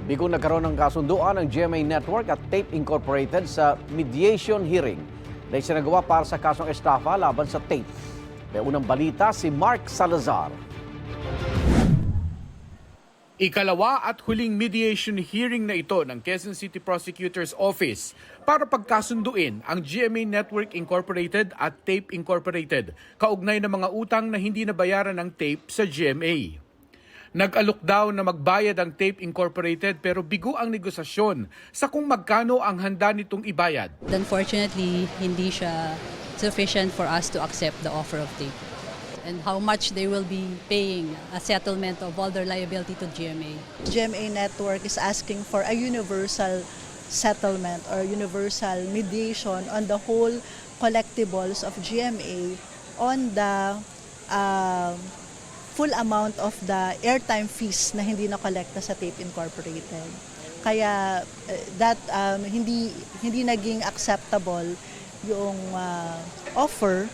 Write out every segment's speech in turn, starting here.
Bigong nagkaroon ng kasunduan ng GMA Network at Tape Incorporated sa mediation hearing na isinagawa para sa kasong estafa laban sa Tape. May unang balita si Mark Salazar. Ikalawa at huling mediation hearing na ito ng Quezon City Prosecutor's Office para pagkasunduin ang GMA Network Incorporated at Tape Incorporated kaugnay ng mga utang na hindi nabayaran ng Tape sa GMA. Nag-alok daw na magbayad ang Tape Incorporated pero bigo ang negosasyon sa kung magkano ang handa nitong ibayad. Unfortunately, hindi siya sufficient for us to accept the offer of Tape and how much they will be paying a settlement of all their liability to GMA. GMA Network is asking for a universal settlement or universal mediation on the whole collectibles of GMA on the full amount of the airtime fees na hindi na-collecta sa Tape Incorporated. Kaya hindi naging acceptable yung offer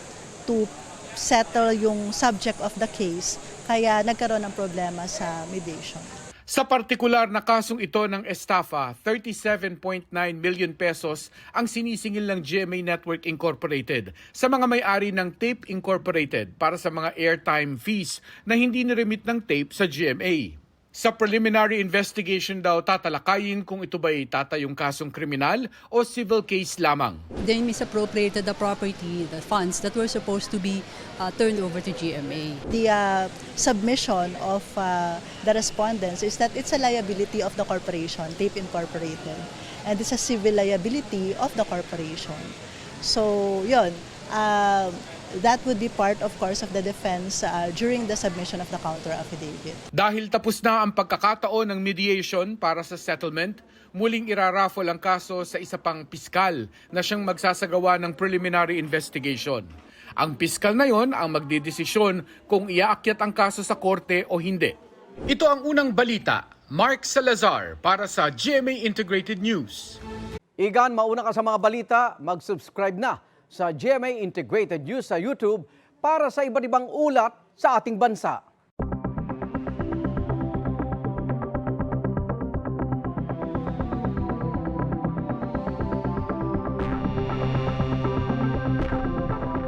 to settle yung subject of the case, kaya nagkaroon ng problema sa mediation. Sa partikular na kasong ito ng estafa, 37.9 million pesos ang sinisingil ng GMA Network Incorporated sa mga may-ari ng Tape Incorporated para sa mga airtime fees na hindi niremit ng Tape sa GMA. Sa preliminary investigation daw tatalakayin kung ito ba'y tatayong kasong kriminal o civil case lamang. They misappropriated the property, the funds that were supposed to be turned over to GMA. The submission of the respondents is that it's a liability of the corporation, Tape Incorporated, and it's a civil liability of the corporation. So, yun. That would be part, of course, of the defense during the submission of the counter affidavit. Dahil tapos na ang pagkakataon ng mediation para sa settlement, muling iraraffle ang kaso sa isa pang piskal na siyang magsasagawa ng preliminary investigation. Ang piskal na yon ang magdidesisyon kung iaakyat ang kaso sa korte o hindi. Ito ang unang balita. Mark Salazar para sa GMA Integrated News. Igan, mauna ka sa mga balita, mag-subscribe na sa GMA Integrated News sa YouTube para sa iba't ibang ulat sa ating bansa.